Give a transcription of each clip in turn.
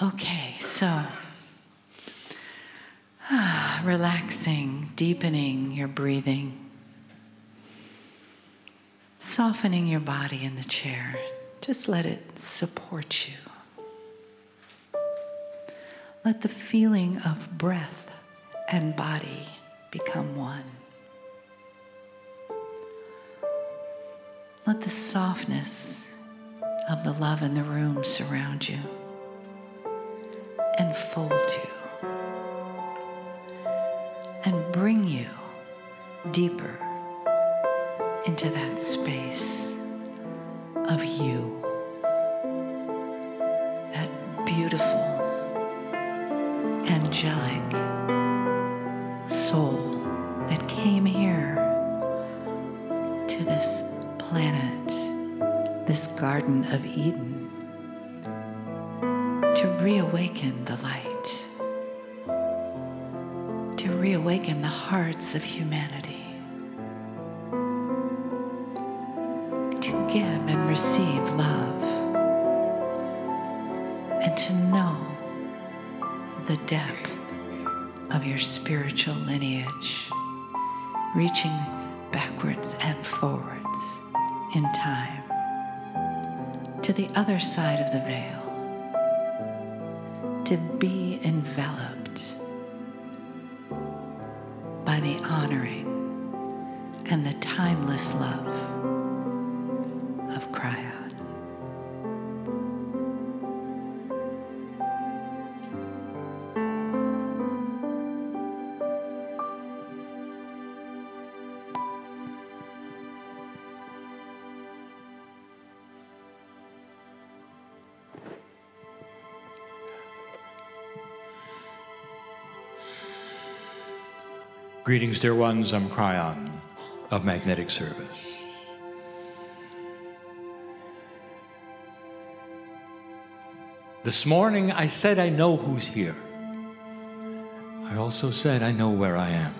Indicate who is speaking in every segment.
Speaker 1: Okay, so relaxing, deepening your breathing, softening your body in the chair. Just let it support you. Let the feeling of breath and body become one. Let the softness of the love in the room surround you, enfold you, and bring you deeper into that space of you, that beautiful, angelic soul that came here to this planet, this Garden of Eden, to reawaken the light, to reawaken the hearts of humanity, to give and receive love, and to know the depth of your spiritual lineage, reaching backwards and forwards in time to the other side of the veil, to be enveloped by the honoring and the timeless love of Kryon.
Speaker 2: Greetings, dear ones. I'm Kryon of Magnetic Service. This morning I said I know who's here. I also said I know where I am.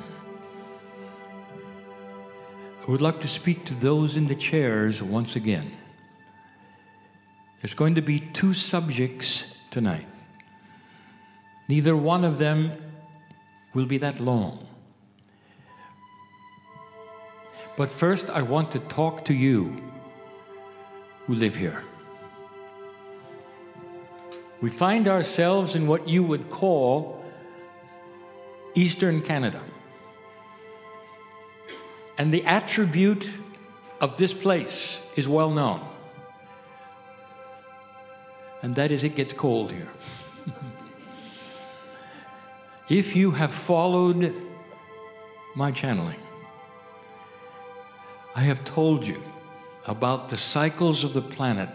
Speaker 2: I would like to speak to those in the chairs once again. There's going to be two subjects tonight. Neither one of them will be that long. But first, I want to talk to you who live here. We find ourselves in what you would call Eastern Canada. And the attribute of this place is well known. And that is, it gets cold here. If you have followed my channeling, I have told you about the cycles of the planet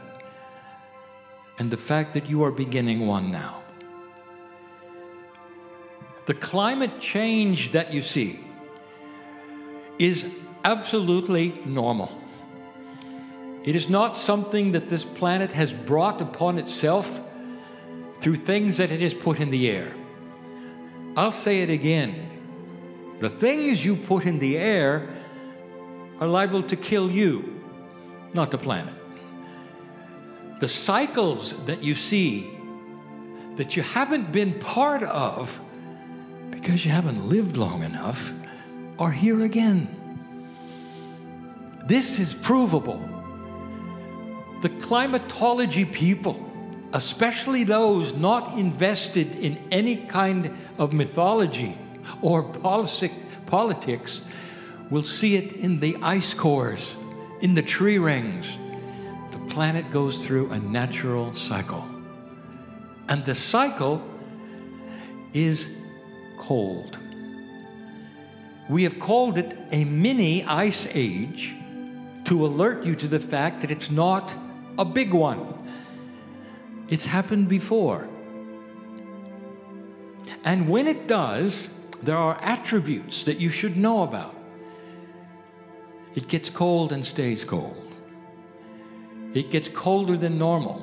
Speaker 2: and the fact that you are beginning one now. The climate change that you see is absolutely normal. It is not something that this planet has brought upon itself through things that it has put in the air. I'll say it again. The things you put in the air are liable to kill you, not the planet. The cycles that you see that you haven't been part of because you haven't lived long enough are here again. This is provable. The climatology people, especially those not invested in any kind of mythology or politics, will see it in the ice cores, in the tree rings. The planet goes through a natural cycle. And the cycle is cold. We have called it a mini ice age to alert you to the fact that it's not a big one. It's happened before. And when it does, there are attributes that you should know about. It gets cold and stays cold. It gets colder than normal.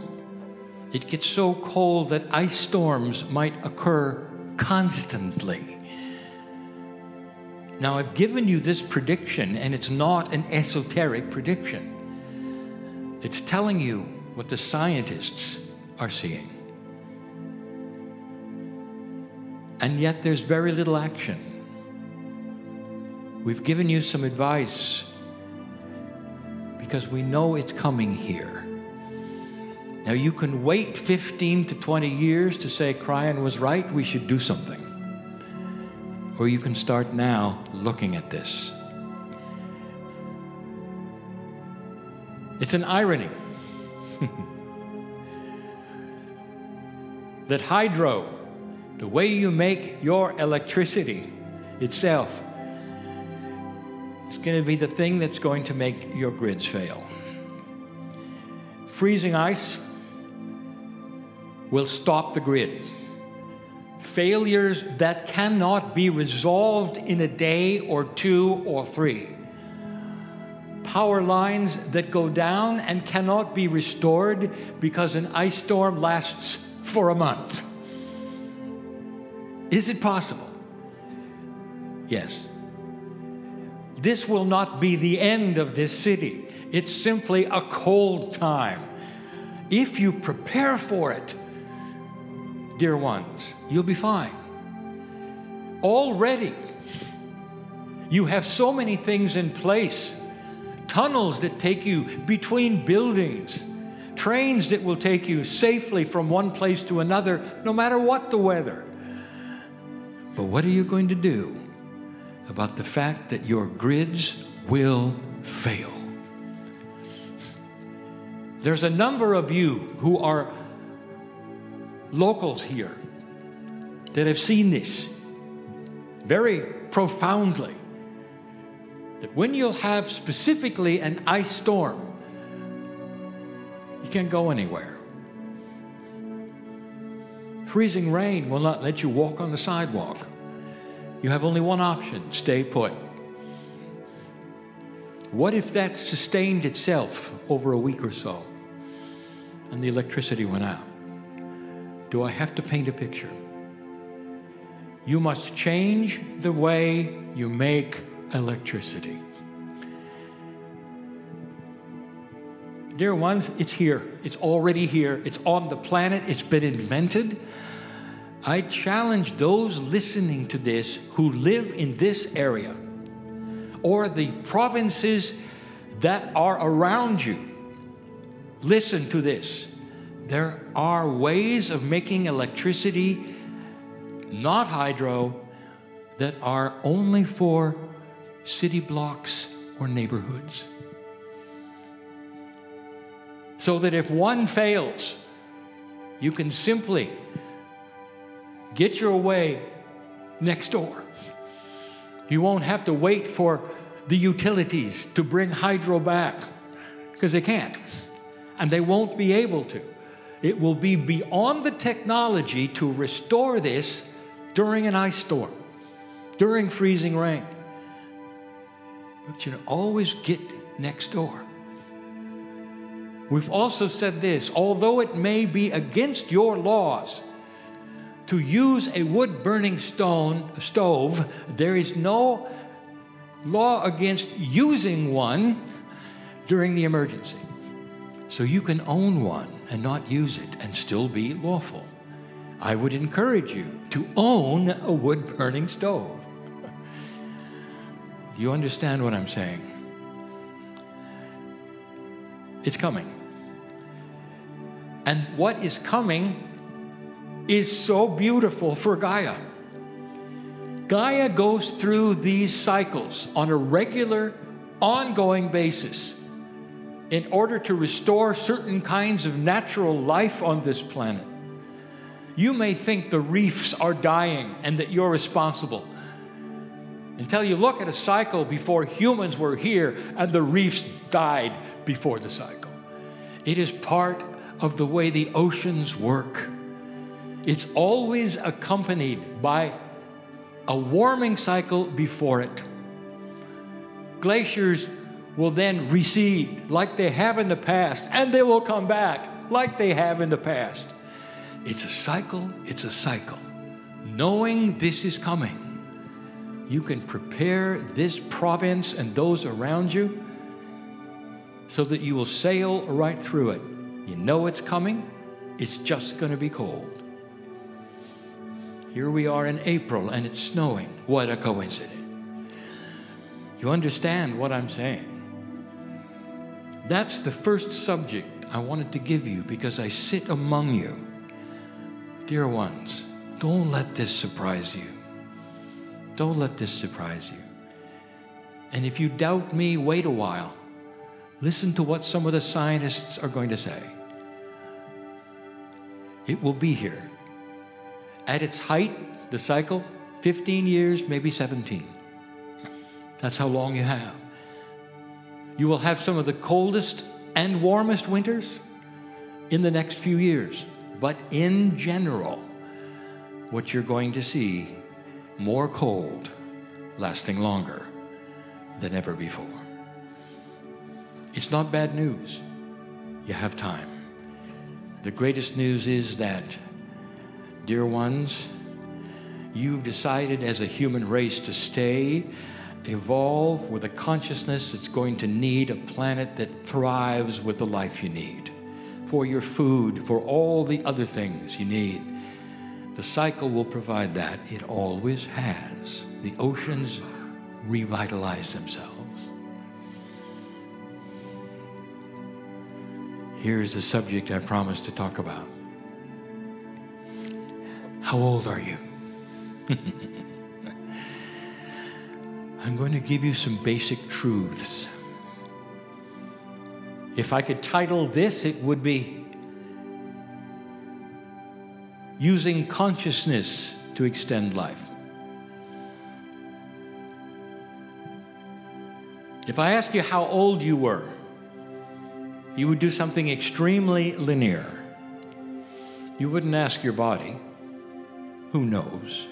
Speaker 2: It gets so cold that ice storms might occur constantly. Now, I've given you this prediction, and it's not an esoteric prediction. It's telling you what the scientists are seeing. and yet there's very little action. We've given you some advice because we know it's coming here. Now you can wait 15 to 20 years to say Kryon was right, we should do something. Or you can start now looking at this. It's an irony that hydro, the way you make your electricity itself, is going to be the thing that's going to make your grids fail. Freezing ice will stop the grid. Failures that cannot be resolved in a day or 2 or 3. Power lines that go down and cannot be restored because an ice storm lasts for a month. Is it possible? Yes. This will not be the end of this city. It's simply a cold time. If you prepare for it, dear ones, you'll be fine. Already, you have so many things in place. Tunnels that take you between buildings. Trains that will take you safely from one place to another, no matter what the weather. But what are you going to do about the fact that your grids will fail? There's a number of you who are locals here that have seen this very profoundly. That when you'll have specifically an ice storm, you can't go anywhere. Freezing rain will not let you walk on the sidewalk. You have only one option: stay put. What if that sustained itself over a week or so and the electricity went out? Do I have to paint a picture? You must change the way you make electricity. Dear ones, it's here. It's already here. It's on the planet. It's been invented. I challenge those listening to this who live in this area or the provinces that are around you. Listen to this. There are ways of making electricity, not hydro, that are only for city blocks or neighborhoods. So that if one fails, you can simply get your way next door. You won't have to wait for the utilities to bring hydro back, because they can't, and they won't be able to. It will be beyond the technology to restore this during an ice storm, during freezing rain. But you always get next door. We've also said this: although it may be against your laws to use a wood-burning stove, there is no law against using one during the emergency. So you can own one and not use it and still be lawful. I would encourage you to own a wood-burning stove. Do you understand what I'm saying? It's coming. And what is coming is so beautiful for Gaia. Gaia goes through these cycles on a regular, ongoing basis in order to restore certain kinds of natural life on this planet. You may think the reefs are dying and that you're responsible, until you look at a cycle before humans were here and the reefs died before the cycle. It is part of the way the oceans work. It's always accompanied by a warming cycle before it. Glaciers will then recede like they have in the past, and they will come back like they have in the past. It's a cycle, it's a cycle. Knowing this is coming, you can prepare this province and those around you so that you will sail right through it. You know it's coming, it's just going to be cold. Here we are in April and it's snowing. What a coincidence. You understand what I'm saying? That's the first subject I wanted to give you because I sit among you. Dear ones, don't let this surprise you. Don't let this surprise you. And if you doubt me, wait a while. Listen to what some of the scientists are going to say. It will be here. At its height, the cycle, 15 years, maybe 17. That's how long you have. You will have some of the coldest and warmest winters in the next few years. But in general, what you're going to see, more cold, lasting longer than ever before. It's not bad news. You have time. The greatest news is that, dear ones, you've decided as a human race to stay, evolve with a consciousness that's going to need a planet that thrives with the life you need. For your food, for all the other things you need. The cycle will provide that. It always has. The oceans revitalize themselves. Here's the subject I promised to talk about. How old are you? I'm going to give you some basic truths. If I could title this, it would be Using Consciousness to Extend Life. If I ask you how old you were, you would do something extremely linear. You wouldn't ask your body, who knows?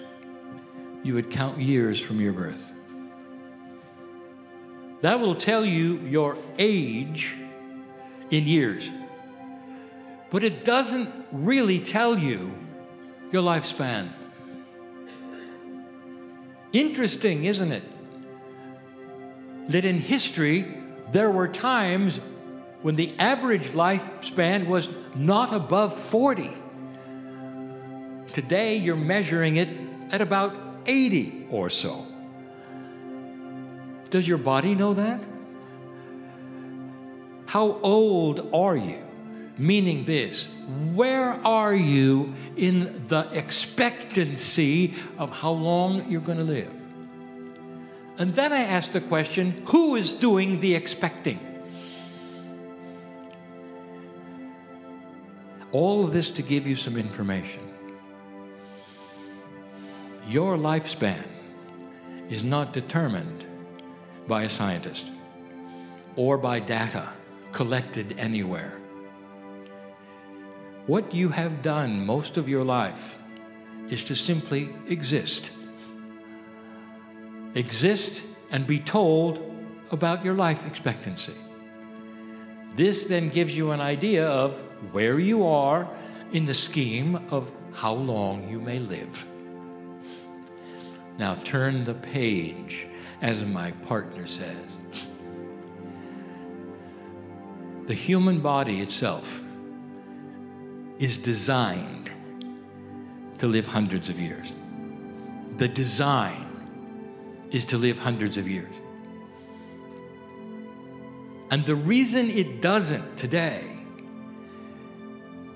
Speaker 2: You would count years from your birth. That will tell you your age in years. But it doesn't really tell you your lifespan. Interesting, isn't it? That in history, there were times when the average lifespan was not above 40. Today, you're measuring it at about 80 or so. Does your body know that? How old are you? Meaning this, where are you in the expectancy of how long you're going to live? And then I ask the question, who is doing the expecting? All of this to give you some information. Your lifespan is not determined by a scientist or by data collected anywhere. What you have done most of your life is to simply exist. Exist and be told about your life expectancy. This then gives you an idea of where you are in the scheme of how long you may live. Now turn the page, as my partner says. The human body itself is designed to live hundreds of years. The design is to live hundreds of years. And the reason it doesn't today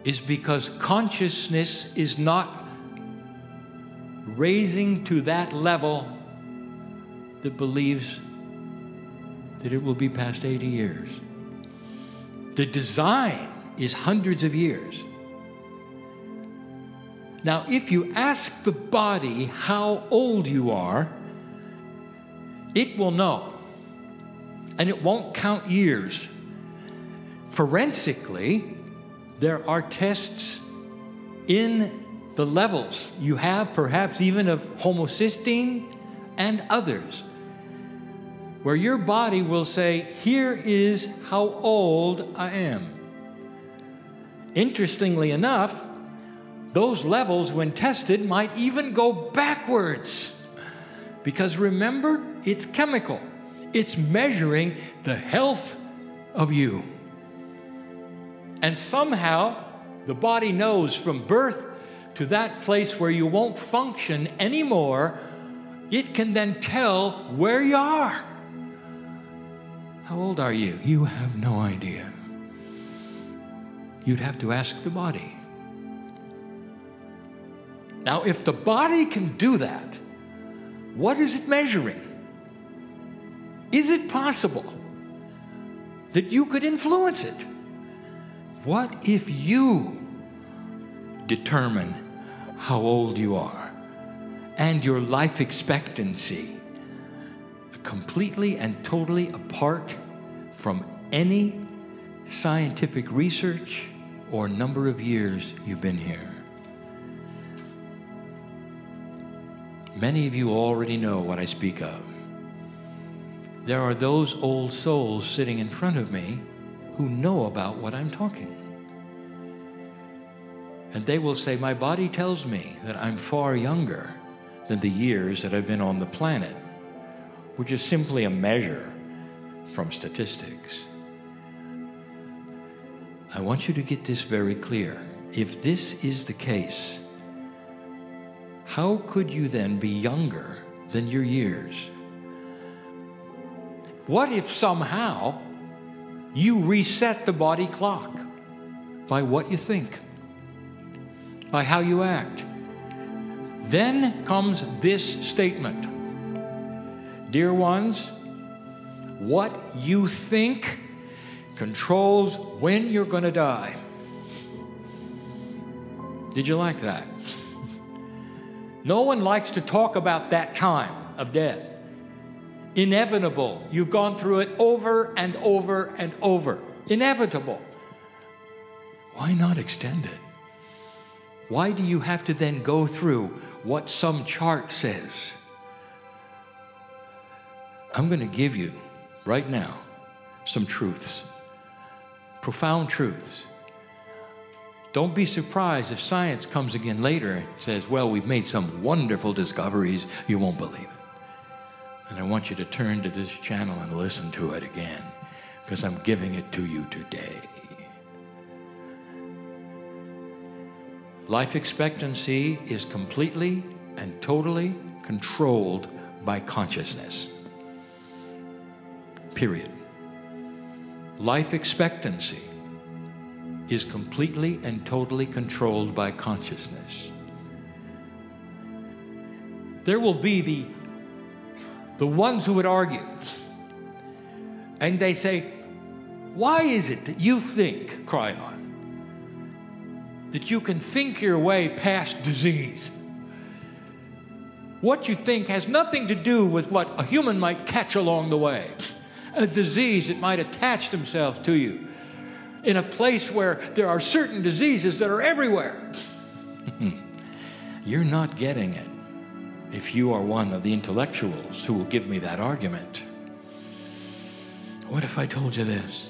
Speaker 2: is because consciousness is not raising to that level that believes that it will be past 80 years. The design is hundreds of years. Now, if you ask the body how old you are, it will know. And it won't count years. Forensically, there are tests in the levels you have, perhaps even of homocysteine and others, where your body will say, here is how old I am. Interestingly enough, those levels, when tested, might even go backwards. Because remember, it's chemical. It's measuring the health of you. And somehow, the body knows from birth to that place where you won't function anymore, it can then tell where you are. How old are you? You have no idea. You'd have to ask the body. Now, if the body can do that, what is it measuring? Is it possible that you could influence it? What if you determine how old you are and your life expectancy, completely and totally apart from any scientific research or number of years you've been here? Many of you already know what I speak of. There are those old souls sitting in front of me who know about what I'm talking. And they will say, my body tells me that I'm far younger than the years that I've been on the planet, which is simply a measure from statistics. I want you to get this very clear. If this is the case, how could you then be younger than your years? What if somehow you reset the body clock by what you think, by how you act? Then comes this statement. Dear ones, what you think controls when you're going to die. Did you like that? No one likes to talk about that time of death. Inevitable. You've gone through it over and over and over. Inevitable. Why not extend it? Why do you have to then go through what some chart says? I'm going to give you right now some truths, profound truths. Don't be surprised if science comes again later and says, well, we've made some wonderful discoveries. You won't believe it. And I want you to turn to this channel and listen to it again, because I'm giving it to you today. Life expectancy is completely and totally controlled by consciousness. Period. Life expectancy is completely and totally controlled by consciousness. There will be the ones who would argue, and they say, why is it that you think, Kryon, that you can think your way past disease? What you think has nothing to do with what a human might catch along the way. A disease that might attach themselves to you in a place where there are certain diseases that are everywhere. You're not getting it if you are one of the intellectuals who will give me that argument. What if I told you this?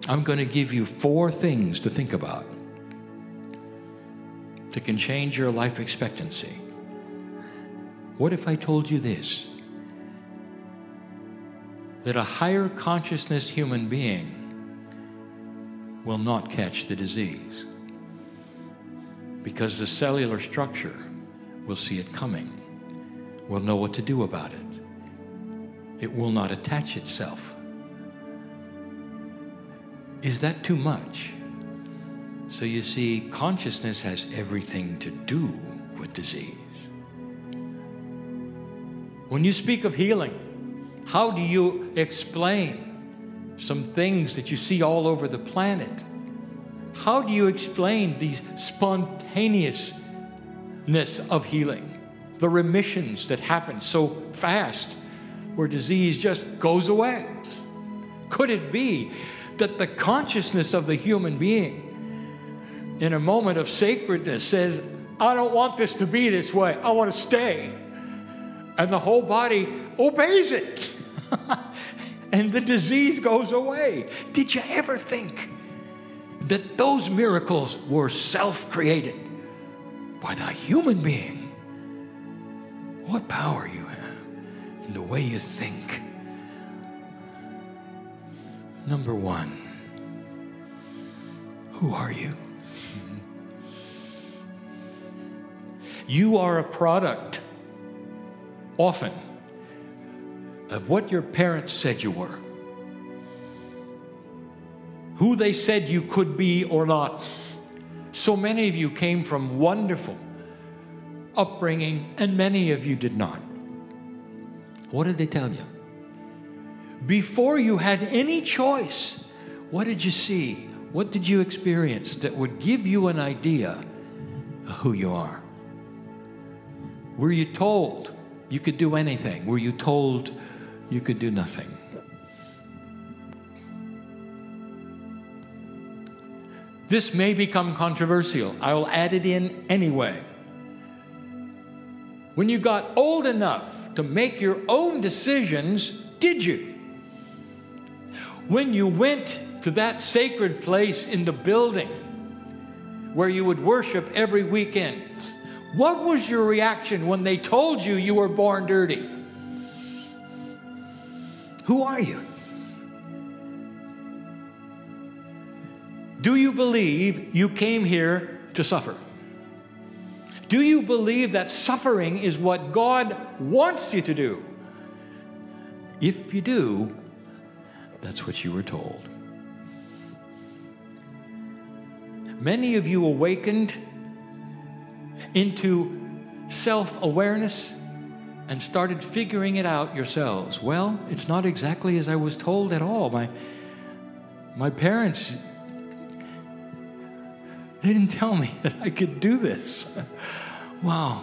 Speaker 2: I'm going to give you 4 things to think about that can change your life expectancy. What if I told you this? That a higher consciousness human being will not catch the disease because the cellular structure will see it coming, will know what to do about it. It will not attach itself. Is that too much? So you see, consciousness has everything to do with disease. When you speak of healing, how do you explain some things that you see all over the planet? How do you explain the spontaneousness of healing, the remissions that happen so fast where disease just goes away? Could it be that the consciousness of the human being in a moment of sacredness says, I don't want this to be this way, I want to stay, and the whole body obeys it? And the disease goes away. Did you ever think that those miracles were self-created by the human being? What power you have in the way you think. Number 1, who are you? You are a product, often, of what your parents said you were, who they said you could be or not. So many of you came from wonderful upbringing, and many of you did not. What did they tell you? Before you had any choice, what did you see? What did you experience that would give you an idea of who you are? Were you told you could do anything? Were you told you could do nothing? This may become controversial. I will add it in anyway. When you got old enough to make your own decisions, did you? When you went to that sacred place in the building where you would worship every weekend, what was your reaction when they told you you were born dirty? Who are you? Do you believe you came here to suffer? Do you believe that suffering is what God wants you to do? If you do, that's what you were told. Many of you awakened into self-awareness and started figuring it out yourselves. Well, it's not exactly as I was told at all. My parents, they didn't tell me that I could do this. Wow.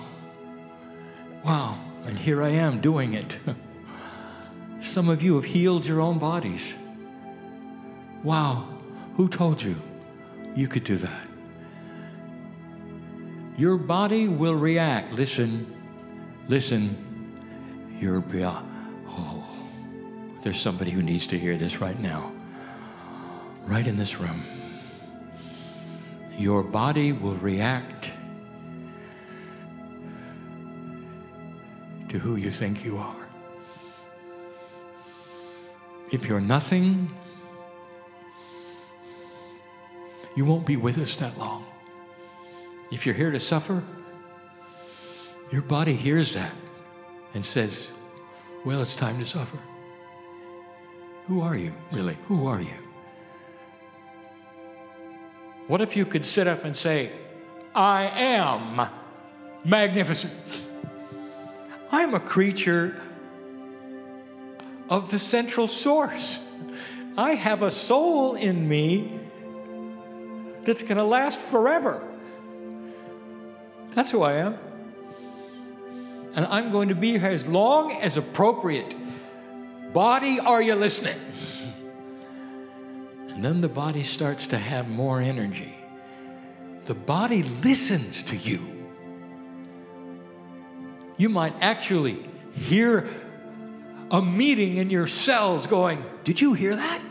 Speaker 2: And here I am doing it. Some of you have healed your own bodies. Wow. Who told you you could do that? Your body will react. Listen. There's somebody who needs to hear this right now. Right in this room. Your body will react to who you think you are. If you're nothing, you won't be with us that long. If you're here to suffer, your body hears that and says, well, it's time to suffer. Who are you, really? Who are you? What if you could sit up and say, I am magnificent. I'm a creature of the central source. I have a soul in me that's going to last forever. That's who I am. And I'm going to be here as long as appropriate. Body, are you listening? And then the body starts to have more energy. The body listens to you. You might actually hear a meeting in your cells going, did you hear that?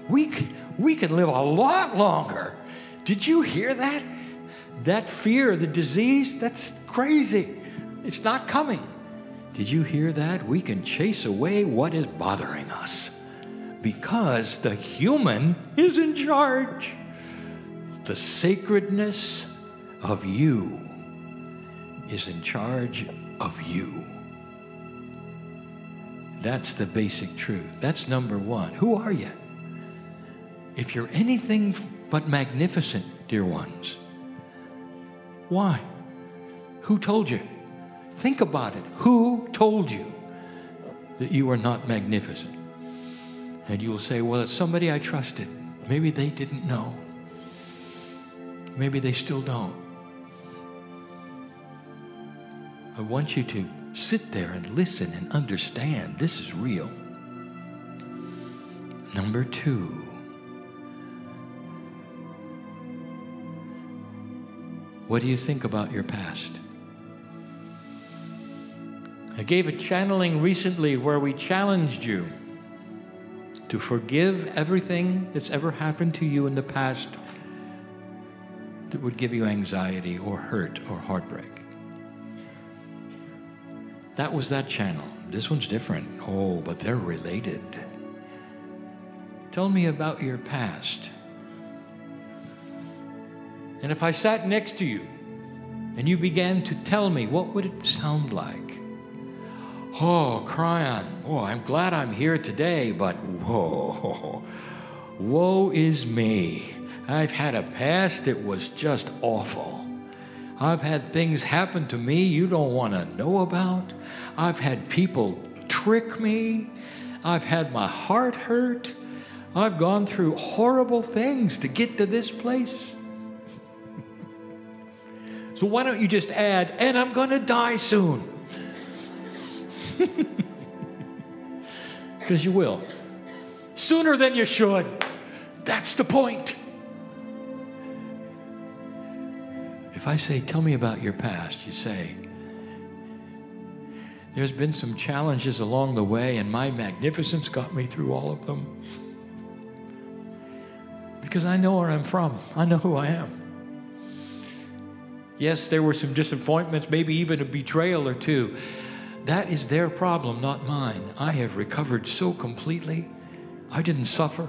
Speaker 2: We can live a lot longer. Did you hear that? That fear, the disease, that's crazy. It's not coming. Did you hear that? We can chase away what is bothering us because the human is in charge. The sacredness of you is in charge of you. That's the basic truth. That's number one. Who are you? If you're anything but magnificent, dear ones, why? Who told you? Think about it. Who told you that you are not magnificent? And you will say, well, it's somebody I trusted. Maybe they didn't know. Maybe they still don't. I want you to sit there and listen and understand this is real. Number two. What do you think about your past? I gave a channeling recently where we challenged you to forgive everything that's ever happened to you in the past that would give you anxiety or hurt or heartbreak. That was that channel. This one's different. Oh, but they're related. Tell me about your past. And if I sat next to you and you began to tell me, what would it sound like? Oh, Kryon, oh, I'm glad I'm here today, but whoa, woe is me. I've had a past that was just awful. I've had things happen to me you don't want to know about. I've had people trick me. I've had my heart hurt. I've gone through horrible things to get to this place. So why don't you just add, and I'm going to die soon? Because you will. Sooner than you should. That's the point. If I say, tell me about your past, you say, there's been some challenges along the way, and my magnificence got me through all of them. Because I know where I'm from. I know who I am. Yes, there were some disappointments, maybe even a betrayal or two. That is their problem, not mine. I have recovered so completely. I didn't suffer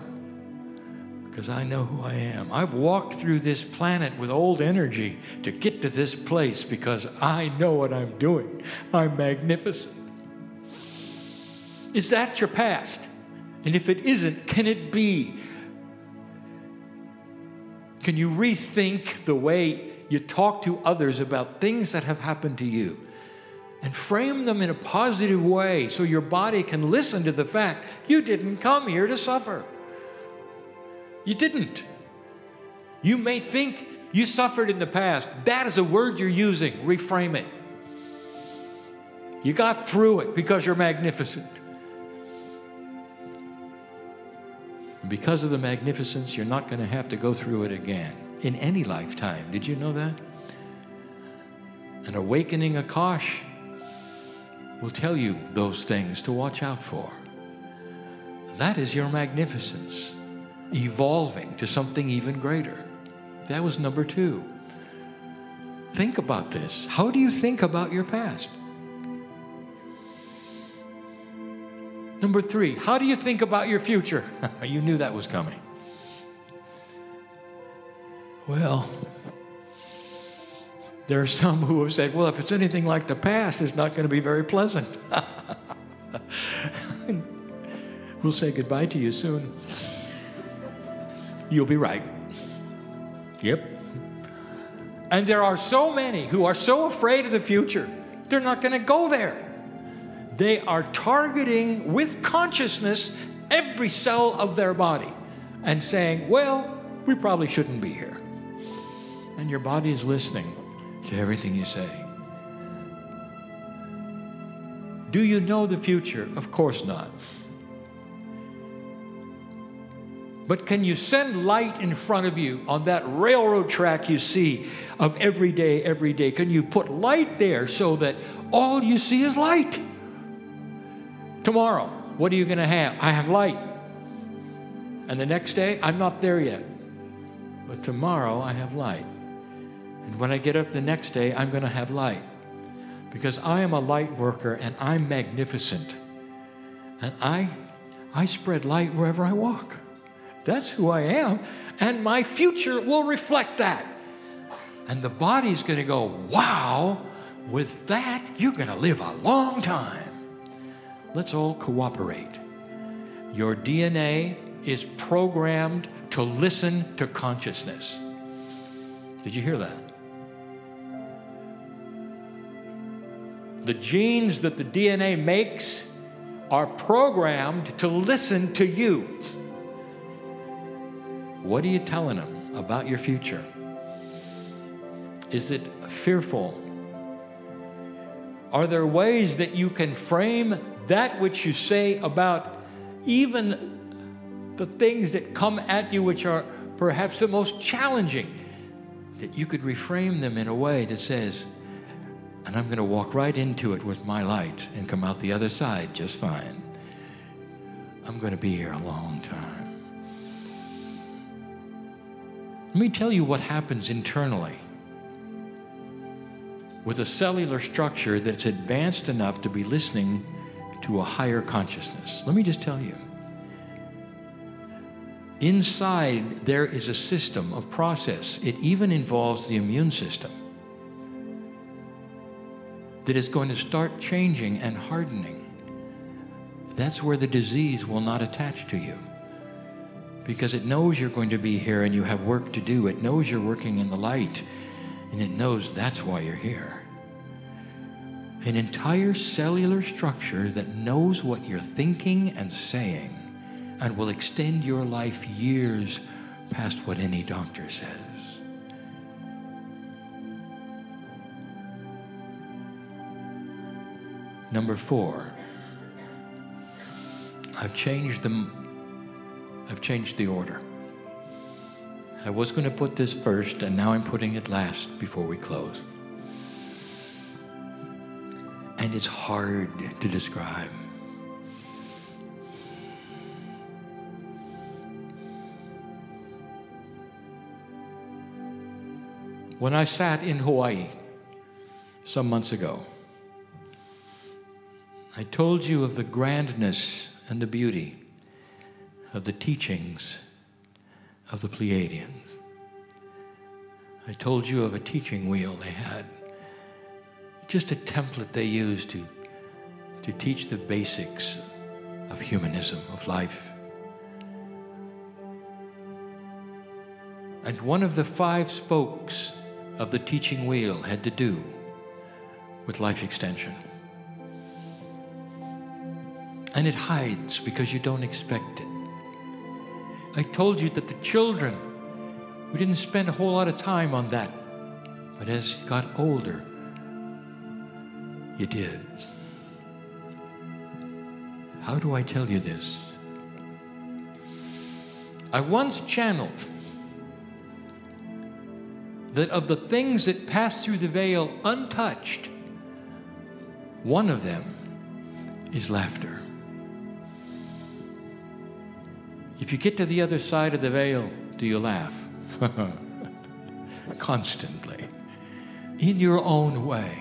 Speaker 2: because I know who I am. I've walked through this planet with old energy to get to this place because I know what I'm doing. I'm magnificent. Is that your past? And if it isn't, can it be? Can you rethink the way you talk to others about things that have happened to you and frame them in a positive way so your body can listen to the fact you didn't come here to suffer? You didn't. You may think you suffered in the past. That is a word you're using. Reframe it. You got through it because you're magnificent. And because of the magnificence, you're not going to have to go through it again in any lifetime. Did you know that? An awakening Akash will tell you those things to watch out for. That is your magnificence, evolving to something even greater. That was number 2. Think about this. How do you think about your past? Number 3, how do you think about your future? You knew that was coming. Well, there are some who have said, well, if it's anything like the past, it's not going to be very pleasant. We'll say goodbye to you soon. You'll be right. Yep. And there are so many who are so afraid of the future, they're not going to go there. They are targeting with consciousness every cell of their body and saying, well, we probably shouldn't be here. And your body is listening to everything you say. Do you know the future? Of course not. But can you send light in front of you on that railroad track you see of every day? Can you put light there so that all you see is light? Tomorrow, what are you going to have? I have light. And the next day, I'm not there yet. But tomorrow, I have light. And when I get up the next day, I'm going to have light. Because I am a light worker and I'm magnificent. And I spread light wherever I walk. That's who I am. And my future will reflect that. And the body's going to go, wow, with that, you're going to live a long time. Let's all cooperate. Your DNA is programmed to listen to consciousness. Did you hear that? The genes that the DNA makes are programmed to listen to you. What are you telling them about your future? Is it fearful? Are there ways that you can frame that which you say about even the things that come at you which are perhaps the most challenging, that you could reframe them in a way that says, and I'm going to walk right into it with my light and come out the other side just fine. I'm going to be here a long time. Let me tell you what happens internally with a cellular structure that's advanced enough to be listening to a higher consciousness. Let me just tell you. Inside there is a system, a process. It even involves the immune system. that is going to start changing and hardening. That's where the disease will not attach to you, because it knows you're going to be here and you have work to do. It knows you're working in the light, and it knows that's why you're here. An entire cellular structure that knows what you're thinking and saying and will extend your life years past what any doctor says. Number 4, I've changed the order. I was going to put this first, and now I'm putting it last before we close. And it's hard to describe. When I sat in Hawaii some months ago, I told you of the grandness and the beauty of the teachings of the Pleiadians. I told you of a teaching wheel they had, just a template they used to teach the basics of humanism, of life. And one of the 5 spokes of the teaching wheel had to do with life extension. And it hides because you don't expect it. I told you that the children, we didn't spend a whole lot of time on that, but as you got older, you did. How do I tell you this? I once channeled that of the things that pass through the veil untouched, one of them is laughter. If you get to the other side of the veil, do you laugh? Constantly. In your own way.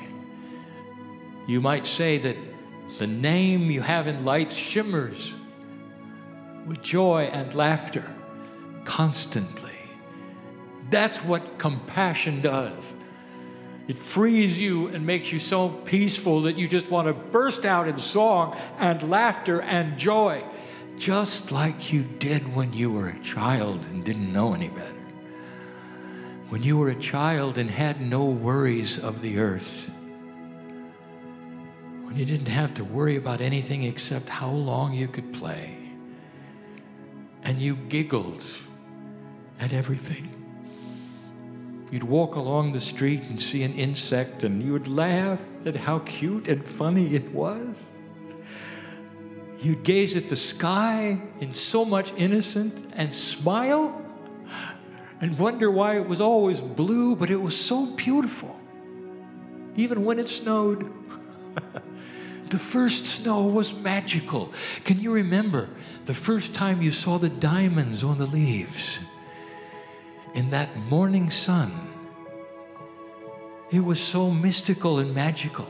Speaker 2: You might say that the name you have in light shimmers with joy and laughter constantly. That's what compassion does. It frees you and makes you so peaceful that you just want to burst out in song and laughter and joy, just like you did when you were a child and didn't know any better. When you were a child and had no worries of the earth. When you didn't have to worry about anything except how long you could play. And you giggled at everything. You'd walk along the street and see an insect and you would laugh at how cute and funny it was. You'd gaze at the sky in so much innocence and smile and wonder why it was always blue, but it was so beautiful. Even when it snowed. The first snow was magical. Can you remember the first time you saw the diamonds on the leaves? In that morning sun, it was so mystical and magical.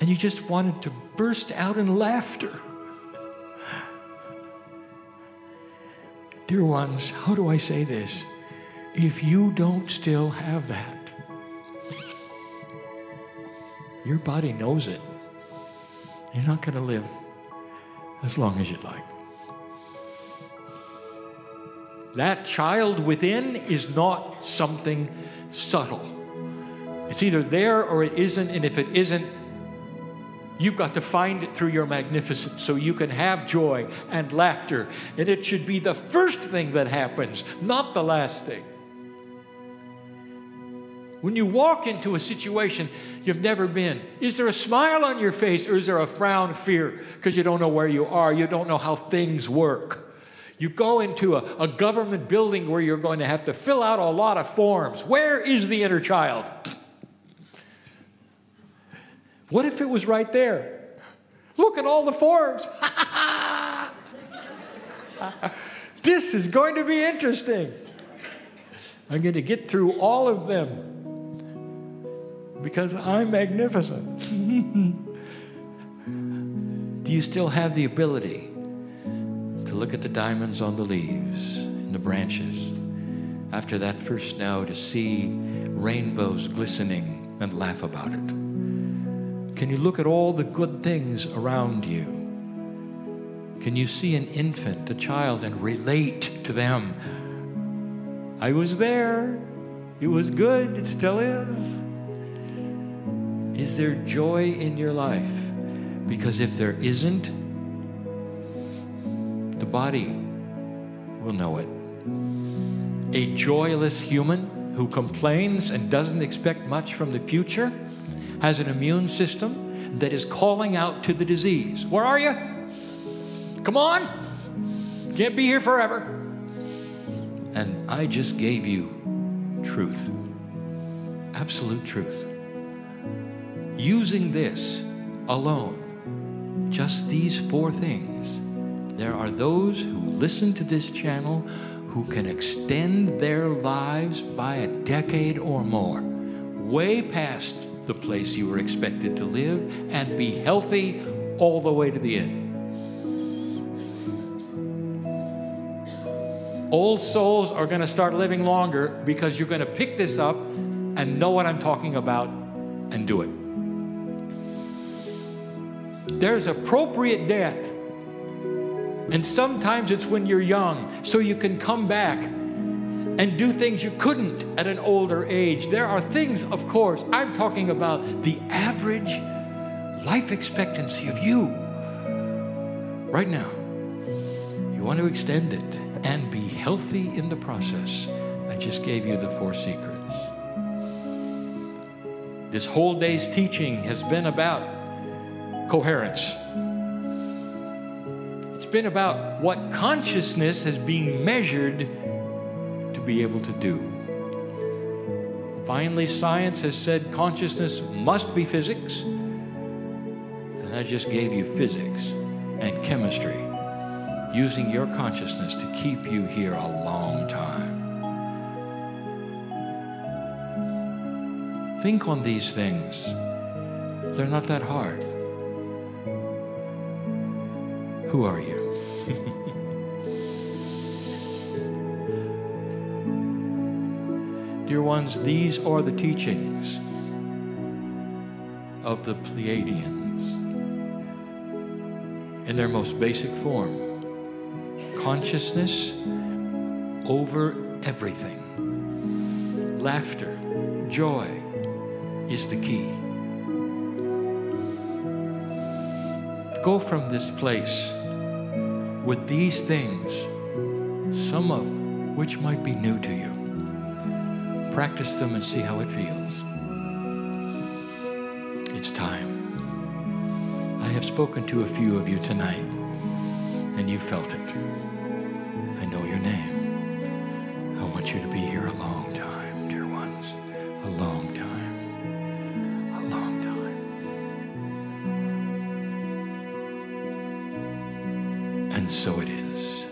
Speaker 2: And you just wanted to burst out in laughter. Dear ones, how do I say this? If you don't still have that, your body knows it. You're not going to live as long as you'd like. That child within is not something subtle. It's either there or it isn't, and if it isn't, you've got to find it through your magnificence so you can have joy and laughter. And it should be the first thing that happens, not the last thing. When you walk into a situation you've never been, is there a smile on your face or is there a frown, fear? Because you don't know where you are. You don't know how things work. You go into a government building where you're going to have to fill out a lot of forms. Where is the inner child? What if it was right there? Look at all the forms. This is going to be interesting. I'm going to get through all of them because I'm magnificent. Do you still have the ability to look at the diamonds on the leaves, in the branches, after that first snow, to see rainbows glistening and laugh about it? Can you look at all the good things around you? Can you see an infant, a child, and relate to them? I was there. It was good. It still is. Is there joy in your life? Because if there isn't, the body will know it. A joyless human who complains and doesn't expect much from the future has an immune system that is calling out to the disease. Where are you? Come on. Can't be here forever. And I just gave you truth. Absolute truth. Using this alone, just these 4 things, there are those who listen to this channel who can extend their lives by a decade or more, way past the place you were expected to live, and be healthy all the way to the end. Old souls are going to start living longer because you're going to pick this up and know what I'm talking about and do it. There's appropriate death. And sometimes it's when you're young, so you can come back and do things you couldn't at an older age. There are things, of course, I'm talking about the average life expectancy of you right now. You want to extend it and be healthy in the process. I just gave you the 4 secrets. This whole day's teaching has been about coherence. It's been about what consciousness is being measured to be able to do. Finally, science has said consciousness must be physics, and I just gave you physics and chemistry, using your consciousness to keep you here a long time. Think on these things. They're not that hard. Who are you? Dear ones, these are the teachings of the Pleiadians in their most basic form. Consciousness over everything. Laughter, joy is the key. Go from this place with these things, some of which might be new to you. Practice them and see how it feels. It's time. I have spoken to a few of you tonight, and you felt it. I know your name. I want you to be here a long time, dear ones. A long time. A long time. And so it is.